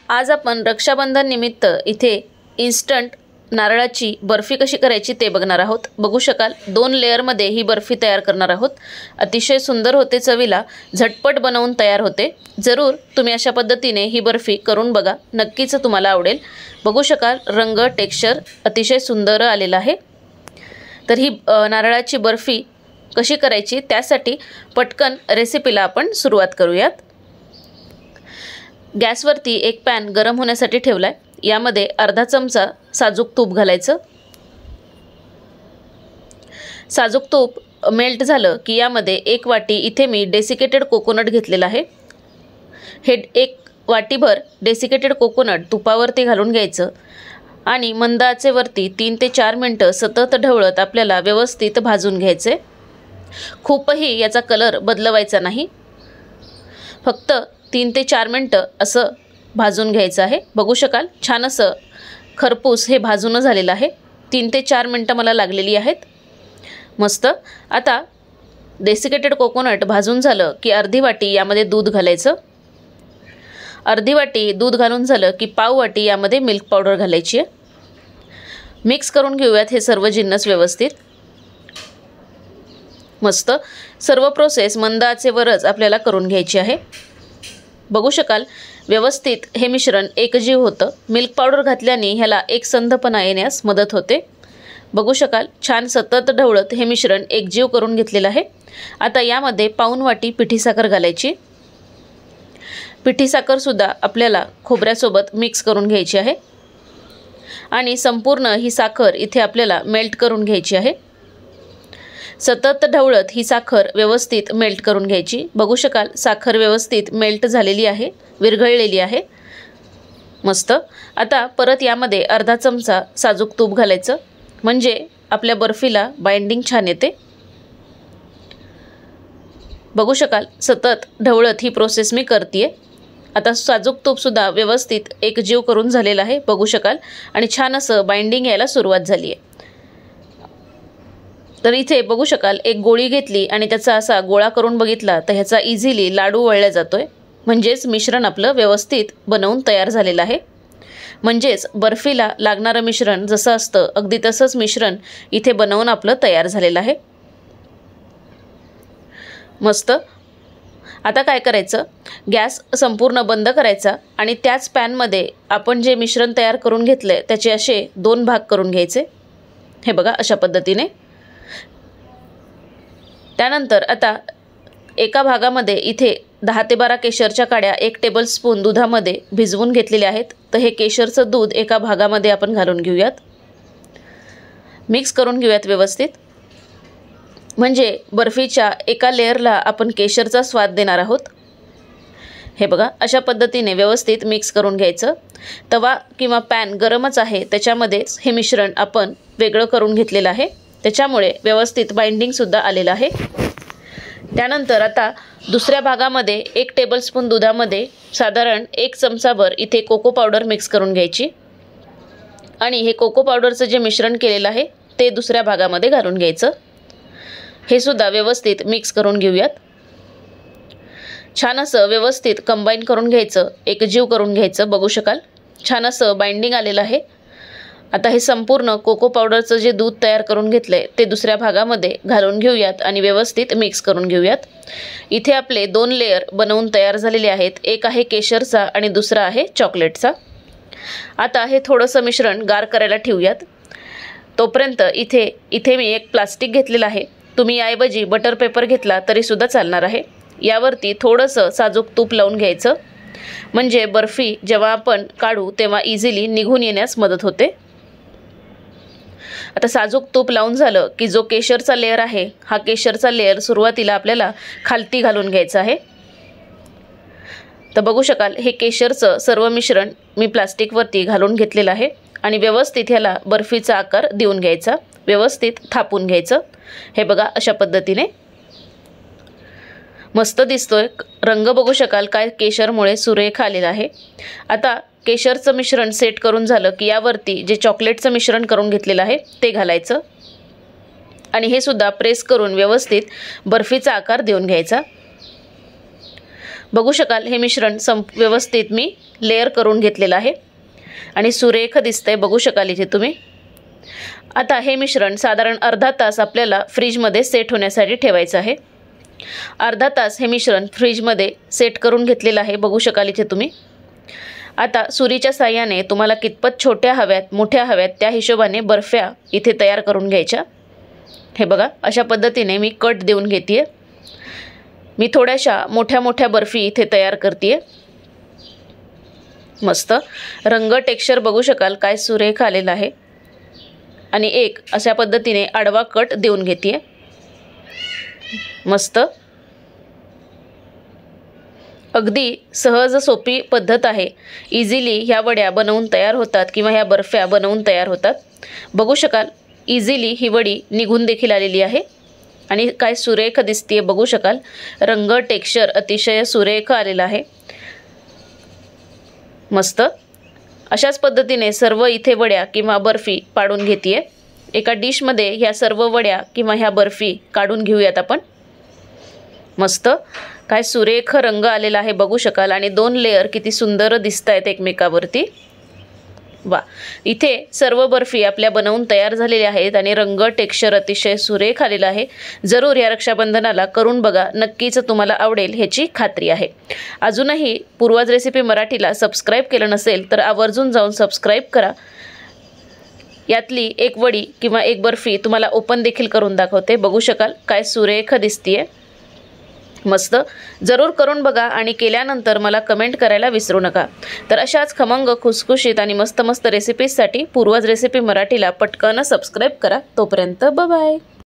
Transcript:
आज आपण रक्षाबंधन निमित्त इथे इन्स्टंट नारळाची बर्फी कशी करायची ते बघणार आहोत। बघू शकाल 2 लेयरमध्ये ही बर्फी तयार करणार आहोत। अतिशय सुंदर होते, चवीला झटपट बनवून तयार होते। जरूर तुम्ही अशा पद्धतीने ही बर्फी करून बघा, नक्कीच तुम्हाला आवडेल। बघू शकाल रंग टेक्स्चर अतिशय सुंदर आलेला आहे। तर ही नारळाची बर्फी कशी करायची त्यासाठी पटकन रेसिपीला आपण सुरुवात करूयात। गॅसवरती एक पॅन गरम होण्यासाठी ठेवलाय। यामध्ये अर्धा चमचा साजूक तूप घालायचं। साजूक तूप मेल्ट झालं की यामध्ये 1 वाटी इथे मी डेसिकेटेड कोकोनट घेतलेला आहे। हे 1 वाटीभर डेसिकेटेड कोकोनट तुपावरती घालून घ्यायचं आणि मंद आचेवरती 3 ते 4 मिनिटं सतत ढवळत आपल्याला व्यवस्थित भाजून घ्यायचे। खूपही याचा कलर बदलवायचा नाही, फक्त 3 ते 4 मिनिटं असं भाजून घ्यायचं आहे। बघू शकाल छान असं खरपूस हे भाजून झालेलं आहे। 3 ते 4 मिनिटं मला लागलेली आहेत। मस्त। आता डेसिकेटेड कोकोनट भाजून झालं की अर्धी वाटी यामध्ये दूध घालायचं। अर्धी वाटी दूध घालून झालं की पाव वाटी यामध्ये मिल्क पावडर घालायची आहे। मिक्स करून घेऊयात हे सर्व जिन्नस व्यवस्थित। मस्त। सर्व प्रोसेस मंद आचेवरच आपल्याला करून घ्यायची आहे। बघू शकाल व्यवस्थित हे मिश्रण एकजीव होतं। मिल्क पावडर घातल्याने ह्याला एकसंधपणा येण्यास मदत होते। बघू शकाल छान सतत ढवळत हे मिश्रण एकजीव करून घेतलेलं आहे। आता यामध्ये पाऊण वाटी पिठी साखर घालायची। पिठी साखर सुद्धा आपल्याला खोबऱ्यासोबत मिक्स करून घ्यायची आहे आणि संपूर्ण ही साखर इथे आपल्याला मेल्ट करून घ्यायची आहे। सतत ढवळत ही साखर व्यवस्थित मेल्ट करून घ्यायची। बघू शकाल साखर व्यवस्थित मेल्ट झालेली आहे, विरघळलेली आहे। मस्त। आता परत यामध्ये अर्धा चमचा साजूक तूप घालायचं, म्हणजे आपल्या बर्फीला बाइंडिंग छान येते। बघू शकाल सतत ढवळत ही प्रोसेस मी करतेय। आता साजूक तूप सुद्धा व्यवस्थित एकजीव करून झालेला आहे, बघू शकाल, आणि छान असं बाइंडिंग यायला सुरुवात झाली आहे। तर इथे बघू शकाल एक गोळी घेतली आणि त्याचा असा गोळा करून बघितला तर ह्याचा इझिली लाडू वळला जातोय, म्हणजेच मिश्रण आपलं व्यवस्थित बनवून तयार झालेलं आहे। म्हणजेच बर्फीला लागणारं मिश्रण जसं असतं अगदी तसंच मिश्रण इथे बनवून आपलं तयार झालेलं आहे। मस्त। आता काय करायचं, गॅस संपूर्ण बंद करायचा आणि त्याच पॅनमध्ये आपण जे मिश्रण तयार करून घेतलंय त्याचे असे 2 भाग करून घ्यायचे। हे बघा अशा पद्धतीने। त्यानंतर आता एका भागामध्ये इथे 10 ते 12 केशरच्या काड्या 1 टेबलस्पून दुधामध्ये भिजवून घेतलेले आहेत। तर हे केशरचं दूध एका भागामध्ये आपण घालून घेऊयात, मिक्स करून घेऊयात व्यवस्थित, म्हणजे बर्फीच्या एका लेयरला आपण केशरचा स्वाद देणार आहोत। हे बघा अशा पद्धतीने व्यवस्थित मिक्स करून घ्यायचं। तवा किंवा पॅन गरमच आहे, त्याच्यामध्येच हे मिश्रण आपण वेगळं करून घेतलेलं आहे, त्याच्यामुळे व्यवस्थित बाइंडिंग सुद्धा आलेलं आहे। त्यानंतर आता दुसऱ्या भागामध्ये 1 टेबलस्पून दुधामध्ये साधारण 1 चमचाभर इथे कोको पावडर मिक्स करून घ्यायची आणि हे कोको पावडरचं जे मिश्रण केलेलं आहे ते दुसऱ्या भागामध्ये घालून घ्यायचं। हे सुद्धा व्यवस्थित मिक्स करून घेऊयात। छान असं व्यवस्थित कंबाईन करून घ्यायचं, एकजीव करून घ्यायचं। बघू शकाल छान असं बाइंडिंग आलेलं आहे। आता हे संपूर्ण कोको पावडरचं जे दूध तयार करून घेतलंय ते दुसऱ्या भागामध्ये घालून घेऊयात आणि व्यवस्थित मिक्स करून घेऊयात। इथे आपले 2 लेयर बनवून तयार झालेले आहेत, एक आहे केशरचा आणि दुसरा आहे चॉकलेटचा। आता हे थोडंसं मिश्रण गार करायला ठेवूयात। तोपर्यंत इथे मी एक प्लास्टिक घेतलेलं आहे, तुम्ही याऐवजी बटर पेपर घेतला तरी सुद्धा चालणार आहे। यावरती थोडंसं साजूक तूप लावून घ्यायचं, म्हणजे बर्फी जेव्हा आपण काढू तेव्हा इझिली निघून येण्यास मदत होते। आता साजूक तूप लावून झालं की जो केशरचा लेयर आहे हा केशरचा लेयर सुरुवातीला आपल्याला खालती घालून घ्यायचा आहे। तर बघू शकाल हे केशरचं सर्व मिश्रण मी प्लास्टिकवरती घालून घेतलेलं आहे आणि व्यवस्थित ह्याला बर्फीचा आकार देऊन घ्यायचा, व्यवस्थित थापून घ्यायचं। हे बघा अशा पद्धतीने मस्त दिसतोय रंग, बघू शकाल काय केशरमुळे सुरेख आलेला आहे। आता केशरचं मिश्रण सेट करून झालं की यावरती जे चॉकलेटचं मिश्रण करून घेतलेलं आहे ते घालायचं आणि हे सुद्धा प्रेस करून व्यवस्थित बर्फीचा आकार देऊन घ्यायचा। बघू शकाल हे मिश्रण व्यवस्थित मी लेयर करून घेतलेलं आहे आणि सुरेख दिसतंय, बघू शकाल इथे तुम्ही। आता हे मिश्रण साधारण अर्धा तास आपल्याला फ्रीजमध्ये सेट होण्यासाठी ठेवायचं आहे। अर्धा तास हे मिश्रण फ्रीजमध्ये सेट करून घेतलेलं आहे, बघू शकाल इथे तुम्ही। आता सुरीच्या साहाय्याने तुम्हाला कितपत छोट्या हव्यात मोठ्या हव्यात त्या हिशोबाने बर्फ्या इथे तयार करून घ्यायच्या। हे बघा अशा पद्धतीने मी कट देऊन घेतेय। मी थोड्याशा मोठ्या मोठ्या बर्फी इथे तयार करतेय। मस्त रंग टेक्स्चर बघू शकाल काय सुरेख आलेला आहे आणि एक अशा पद्धतीने आडवा कट देऊन घेतेय। मस्त अगदी सहज सोपी पद्धत आहे। इझिली ह्या वड्या बनवून तयार होतात किंवा ह्या बर्फ्या बनवून तयार होतात। बघू शकाल इझिली ही वडी निघून देखील आलेली आहे आणि काय सुरेख दिसते, बघू शकाल रंग टेक्स्चर अतिशय सुरेख आलेला आहे। मस्त अशाच पद्धतीने सर्व इथे वड्या किंवा बर्फी पाडून घेतेय। एका डिशमध्ये ह्या सर्व वड्या किंवा ह्या बर्फी काढून घेऊयात आपण। मस्त काय सुरेख रंग आलेला आहे, बघू शकाल आणि दोन लेयर किती सुंदर दिसतायत एकमेकावरती। वा इथे सर्व बर्फी आपल्या बनवून तयार झालेल्या आहेत आणि रंग टेक्स्चर अतिशय सुरेख आलेला आहे। जरूर या रक्षाबंधनाला करून बघा, नक्कीच तुम्हाला आवडेल ह्याची खात्री आहे। अजूनही पूर्वाज रेसिपी मराठीला सबस्क्राईब केलं नसेल तर आवर्जून जाऊन सबस्क्राईब करा। यातली एक वडी किंवा एक बर्फी तुम्हाला ओपन देखील करून दाखवते, बघू शकाल काय सुरेख दिसतीये। मस्त जरूर करून बघा आणि केल्यानंतर मला कमेंट करायला विसरू नका। तर अशाच खमंग खुसखुशीत आणि मस्त मस्त रेसिपीजसाठी पूर्वाज रेसिपी मराठीला पटकन सबस्क्राईब करा। तोपर्यंत बाय बाय।